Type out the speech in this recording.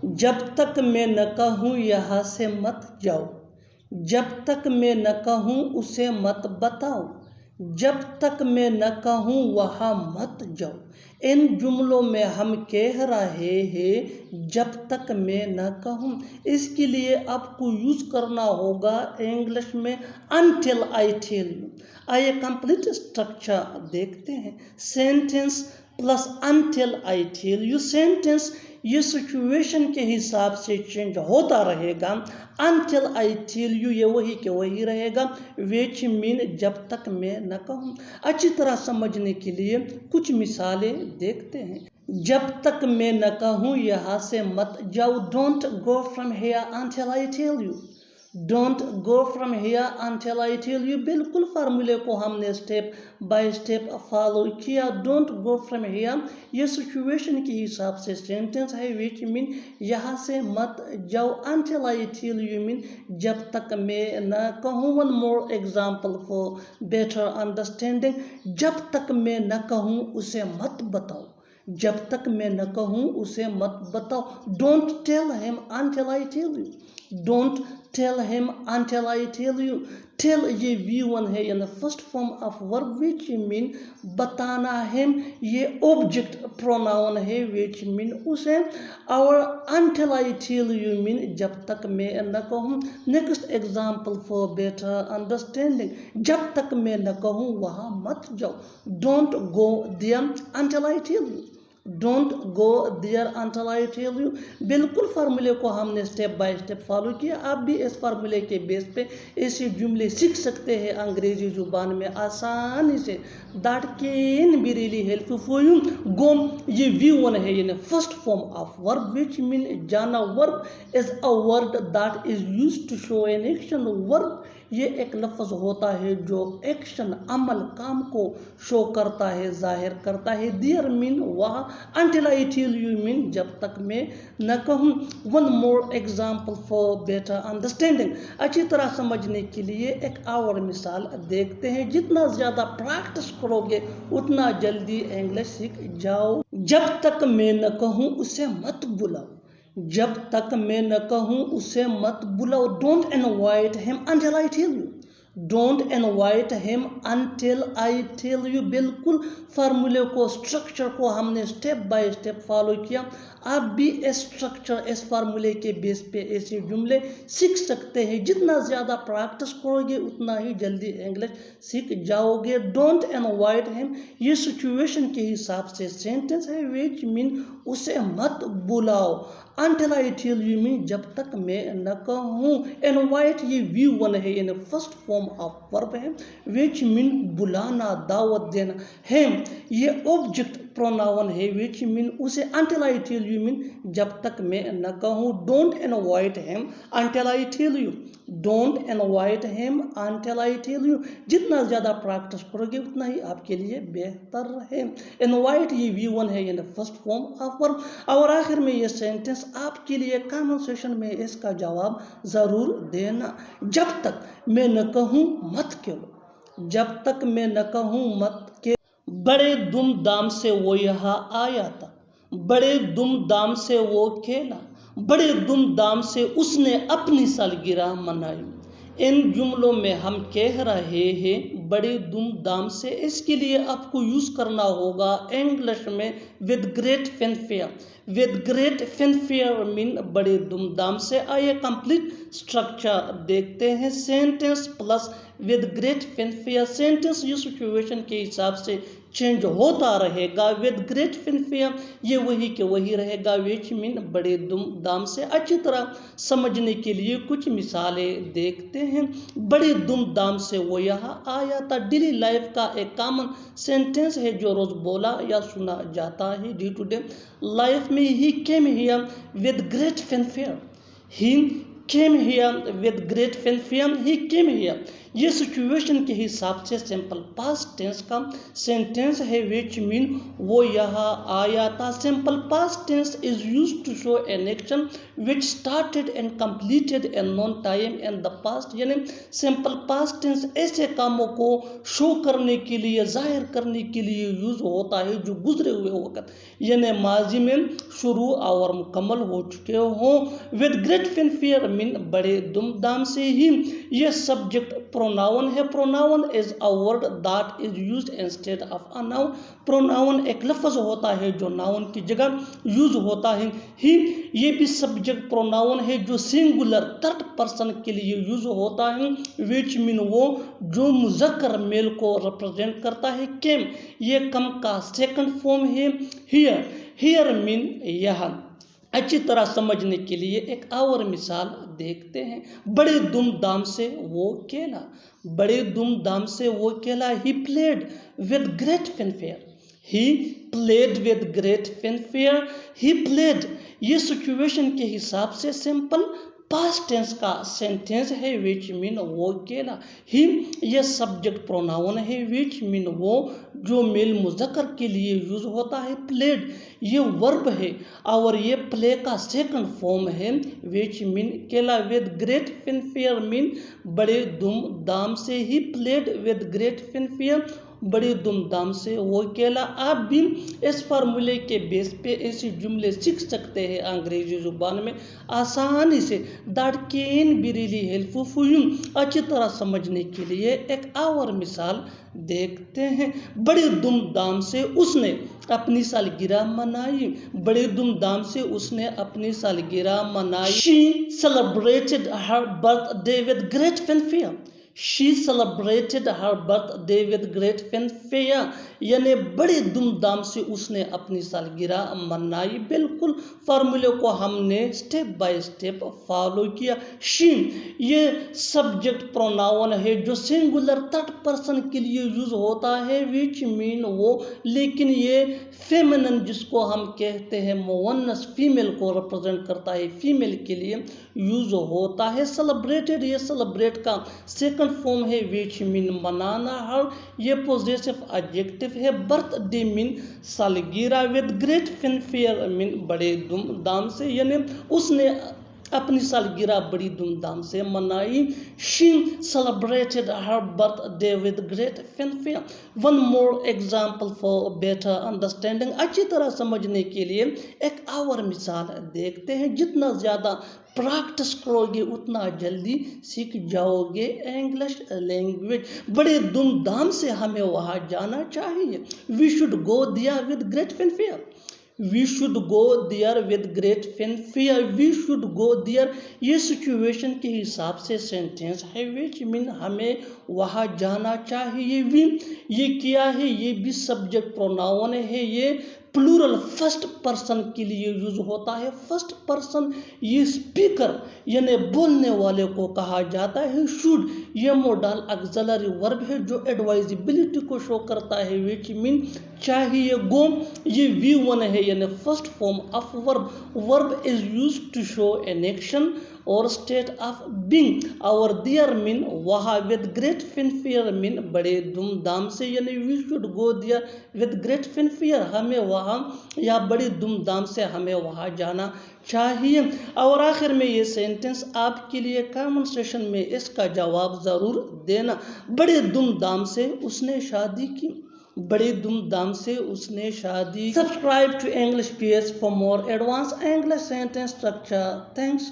जब तक मैं न कहूँ यहाँ से मत जाओ, जब तक मैं न कहूँ उसे मत बताओ, जब तक मैं न कहूँ वहाँ मत जाओ। इन जुमलों में हम कह रहे हैं जब तक मैं न कहूँ। इसके लिए आपको यूज करना होगा इंग्लिश में until I tell you। आइए कंप्लीट स्ट्रक्चर देखते हैं। Sentence plus until I tell you। Sentence ये सिचुएशन के हिसाब से चेंज होता रहेगा। until I tell you ये वही के वही रहेगा, which mean जब तक मैं न कहूँ। अच्छी तरह समझने के लिए कुछ मिसालें देखते हैं। जब तक मैं न कहूँ यहाँ से मत जाओ, don't go from here until I tell you। Don't go from here until I tell you। बिल्कुल फार्मूले को हमने स्टेप बाय स्टेप फॉलो किया। डोंट गो फ्रॉम हियर ये सिचुएशन के हिसाब से सेंटेंस है, विच मीन यहाँ से मत जाओ। until I tell you mean जब तक मैं न कहूँ। One more example for better understanding. जब तक मैं न कहूँ उसे मत बताओ, जब तक मैं न कहूँ उसे मत बताओ। Don't tell him until I tell you। Don't tell him until I tell you। Tell ये V1 है, यानी first form of verb which mean बताना। हिम ये ऑब्जेक्ट प्रोनाउन है विच मीन उसे। और until I tell you mean जब तक मैं न कहूँ। Next example for better understanding. जब तक मैं न कहूँ वहाँ मत जाओ। Don't go there until I tell you। Don't go there until I tell you। बिल्कुल फार्मूले को हमने स्टेप बाय स्टेप फॉलो किया। आप भी इस फार्मूले के बेस पे ऐसे जुमले सीख सकते हैं अंग्रेजी जुबान में आसानी से। That can be really helpful for you. Go ये V1 है, यानी first form of verb which mean जाना। Verb is a word that is used to show an action. Verb ये एक लफ्ज़ होता है जो एक्शन अमल काम को शो करता है, जाहिर करता है। देयर मीन वहाँ। until I tell you mean जब तक मैं न कहूँ। One more example for better understanding. अच्छी तरह समझने के लिए एक और मिसाल देखते हैं। जितना ज़्यादा प्रैक्टिस करोगे उतना जल्दी इंग्लिश सीख जाओ। जब तक मैं न कहूँ उसे मत बुलाओ, जब तक मैं न कहूँ उसे मत बुलाओ। Don't invite him until I tell you। Don't invite him until I tell you। बिल्कुल फार्मूले को स्ट्रक्चर को हमने स्टेप बाय स्टेप फॉलो किया। आप भी इस स्ट्रक्चर इस फार्मूले के बेस पे ऐसे जुमले सीख सकते हैं। जितना ज़्यादा प्रैक्टिस करोगे उतना ही जल्दी इंग्लिश सीख जाओगे। डोंट इनवाइट हिम ये सिचुएशन के हिसाब से सेंटेंस है विच मीन उसे मत बुलाओ। until I tell you mean जब तक मैं न कहूँ। इनवाइट ये V1 है, यानी फर्स्ट फॉर्म ऑफ वर्ब है विच मीन बुलाना, दावत देना। हिम ये ऑब्जेक्ट प्रोनाउन है विच मीन उसे। until I tell you mean जब तक मैं न कहूँ। Don't invite him until I tell you। Don't invite him until I tell you। जितना ज़्यादा प्रैक्टिस करोगे उतना ही आपके लिए बेहतर है। इनवाइट ये V1 है, यानी फर्स्ट फॉर्म ऑफ वर्ब। और आखिर में ये सेंटेंस आपके लिए कमेंट सेक्शन में इसका जवाब ज़रूर देना। जब तक मैं न कहूँ मत खेलो, जब तक मैं न कहूँ मत के। बड़े धूमधाम से वो यहाँ आया था, बड़े धूमधाम से वो खेला, बड़े धूमधाम से उसने अपनी सालगिरह मनाई। इन जुमलों में हम कह रहे हैं बड़े धूमधाम से। इसके लिए आपको यूज करना होगा इंग्लिश में with great fanfare. With great fanfare mean बड़े धूमधाम से। आइए कंप्लीट स्ट्रक्चर देखते हैं। Sentence plus with great fanfare. Sentence ये सिचुएशन के हिसाब से चेंज होता रहेगा। विद ग्रेट फैनफेयर ये वही के वही रहेगा विच मीन बड़े धूमधाम से। अच्छी तरह समझने के लिए कुछ मिसालें देखते हैं। बड़े धूमधाम से वो यहाँ आया था डेली लाइफ का एक कॉमन सेंटेंस है जो रोज बोला या सुना जाता है डे टू डे लाइफ में। He came here with great fanfare. ही came here with great fanfare। He came here ये सिचुएशन के हिसाब से सिंपल पास्ट टेंस का सेंटेंस है विच मीन वो यहाँ आया था। Simple past tense is used to show an action which started and completed an known time in the past. यानी सिंपल पास्ट टेंस ऐसे कामों को शो करने के लिए, जाहिर करने के लिए यूज होता है जो गुजरे हुए वक्त यानी माजी में शुरू और मुकम्मल हो चुके हों। विद ग्रेट फैनफेयर मीन बड़े धूमधाम से ही। ये सब्जेक्ट प्रोनाउन है। Pronoun is a word that is used instead of a noun. Pronoun एक लफ्ज होता है जो नाउन की जगह यूज होता है। ही ये भी सब्जेक्ट प्रोनाउन है जो सिंगुलर थर्ड पर्सन के लिए यूज होता है। विच मीन वो जो मुज़क्कर मेल को रिप्रेजेंट करता है। केम ये कम का सेकंड फॉर्म है। हियर हियर मीन यहाँ। अच्छी तरह समझने के लिए एक और मिसाल देखते हैं। बड़े धूमधाम से वो खेला। बड़े धूमधाम से वो खेला। He played with great fanfare. He played with great fanfare. He played ये सिचुएशन के हिसाब से सिंपल पास्ट टेंस का सेंटेंस है विच मीन वो खेला। ही ये सब्जेक्ट प्रोनाउन है विच मीन वो जो मेल मुज़क्कर के लिए यूज होता है। प्लेड ये वर्ब है और ये प्ले का सेकंड फॉर्म है विच मीन खेला। विद ग्रेट फैनफेयर मीन बड़े धूमधाम से। He played with great fanfare बड़े धूमधाम से वो खेला। आप भी इस फार्मूले के बेस पे ऐसे जुमले सीख सकते हैं अंग्रेजी जुबान में आसानी से। That can be really helpful for you. अच्छी तरह समझने के लिए एक और मिसाल देखते हैं। बड़े धूमधाम से उसने अपनी सालगिरह मनाई। बड़े धूमधाम से उसने अपनी सालगिरह मनाई। She celebrated her birthday with great fanfare. She celebrated her birthday with great fanfare। यानी बड़े धूमधाम से उसने अपनी सालगिरह मनाई। बिल्कुल फार्मूले को हमने स्टेप बाय स्टेप फॉलो किया। शी ये सब्जेक्ट प्रोनाउन है जो सिंगुलर थर्ड पर्सन के लिए यूज होता है विच मीन वो, लेकिन ये फेमिनिन जिसको हम कहते हैं मुअन्नस फीमेल को रिप्रेजेंट करता है, फीमेल के लिए यूज होता है। सेलिब्रेटेड ये सेलिब्रेट का सेकंड फॉर्म है विच मीन मनाना। हर ये पॉजिटिव एडजेक्टिव है। बर्थडे मीन सालगिरह। विद ग्रेट फैनफेयर मीन बड़े धूमधाम से यानी उसने अपनी सालगिरह बड़ी धूमधाम से मनाई। She celebrated her birthday with great fanfare. One more example for better understanding. अच्छी तरह समझने के लिए एक और मिसाल देखते हैं। जितना ज़्यादा प्रैक्टिस करोगे उतना जल्दी सीख जाओगे इंग्लिश लैंग्वेज। बड़े धूमधाम से हमें वहाँ जाना चाहिए। We should go there with great fanfare. We should go there with great fanfare। We should go there ये सिचुएशन के हिसाब से सेंटेंस है विच मीन हमें वहाँ जाना चाहिए। वी ये क्या है, ये भी सब्जेक्ट प्रोनाउन है। ये प्लूरल फर्स्ट पर्सन के लिए यूज होता है। फर्स्ट पर्सन ये स्पीकर यानी बोलने वाले को कहा जाता है। शुड ये मॉडल ऑक्सिलरी वर्ब है जो एडवाइजिबिलिटी को शो करता है विच मीन चाहिए। गो ये V1 है यानी first form of verb. Verb is use to show an action और स्टेट ऑफ बीइंग। और देयर मीन वहाँ। विद ग्रेट फैनफेयर मीन बड़े धूमधाम से यानी we should go there with great fanfare हमें वहाँ या बड़ी धूमधाम से हमें वहाँ जाना चाहिए। और आखिर में ये सेंटेंस आपके लिए कमेंट सेशन में इसका जवाब ज़रूर देना। बड़े धूमधाम से उसने शादी की। बड़े धूमधाम से उसने शादी। Subscribe to English PS for more advance English sentence structure. Thanks.